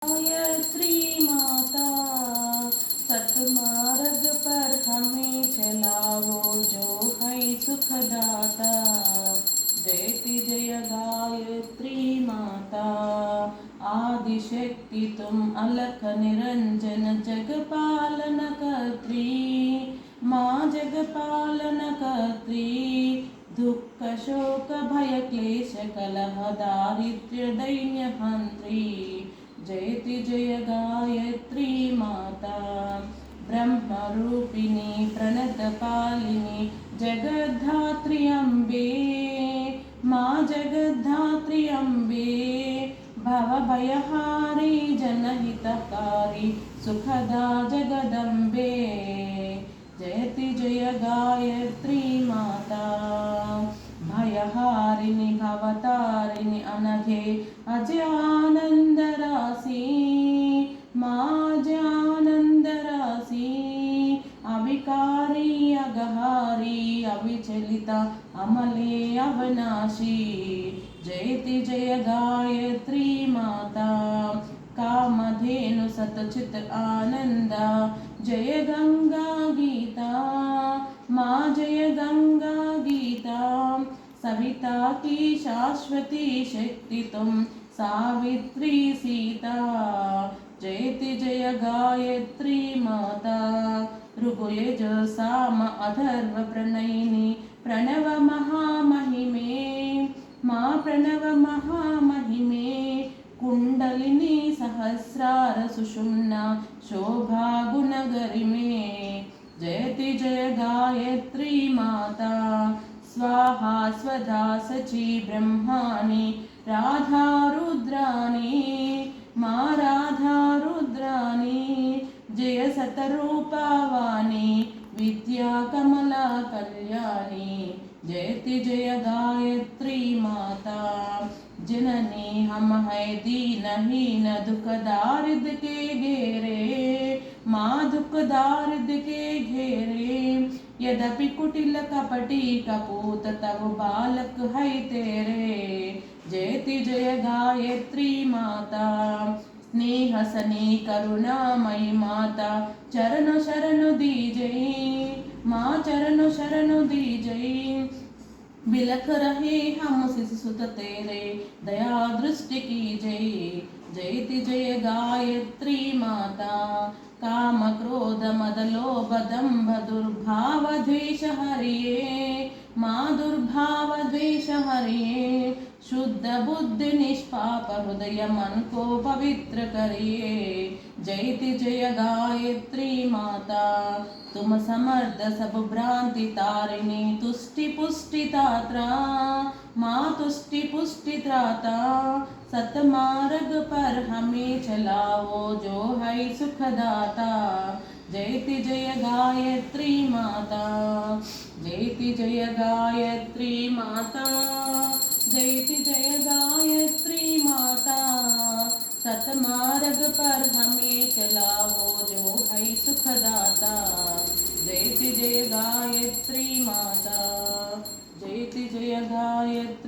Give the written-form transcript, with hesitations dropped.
गायत्री माता सतमार्ग पर हमें चलाओ, जो है सुखदाता। जयति जय गायत्री माता, आदिशक्ति तुम अलख निरंजन, जगपालन कर्त्री माँ जगपालन कर्त्री। दुख शोक भय क्लेश कलह दारिद्र्य दैन्य हंत्री। जयति जय गायत्री माता, ब्रह्म रूपिणी प्रणत पालिनी, जगद्धात्री अम्बे माँ जगद्धात्री अम्बे। भव भयहारी जनहितकारी, सुखदा जगदम्बे। जयति जय गायत्री माता, भयहारिणि भवतारिणि अनघे अजानंद राशि माँ जानंद राशि। अविकारी अगहारी अविचलिता अमले अवनाशी। जयति जय गायत्री माता, कामधेनु सतचित आनंद। जय गंगा गीता माँ जय गंगा गीता। सविता की शाश्वती शक्ति तुम, सावित्री सीता। जयति जय गायत्री माता, ऋग्यज साम अथर्व प्रणयिनी, प्रणव महामहिमे माँ प्रणव महामहिमे। कुंडलिनी सहस्रार सुषुम्ना, शोभा गुणगरिमे। जयति जय गायत्री माता, स्वाहा स्वधा सची ब्रह्माणि, राधा रुद्राणि माँ राधा रुद्राणि। जय सतरूपावाणी, विद्या कमला कल्याणी। जयति जय गायत्री माता, जननी हम है दीनहीन, दुख दारिद्र के घेरे माँ दुख दारिद्र के घेरे। यद्यपि कुटिल कपटी कपूत, तब बालक है तेरे। जयति जय गायत्री माता, स्नेह सनी करुणामयी माता, चरण शरण दीजई माँ चरण शरण दीजई। बिलख रहे हम शिशुसुत तेरे, दया दृष्टि की जय। जयति जय गायत्री माता, काम क्रोध मद लोभ दंभ दुर्भाव द्वेष हरिये माँ दुर्भाव द्वेष हरिये। शुद्ध बुद्धि निष्पाप हृदय मन को पवित्र करिए। जयति जय गायत्री माता, तुम समर्थ सब भ्रांति तारिणी, तुष्टि पुष्टि दात्रा माँ तुष्टि पुष्टि त्राता। सतमार्ग पर हमें चलाओ, जो है सुखदाता। जयति जय गायत्री माता, जयति जय गायत्री माता, जयति जय गायत्री माता। सतमार्ग पर हमें चलाओ, जो है सुखदाता। जयति जय गायत्री माता, जयति जय गायत्री।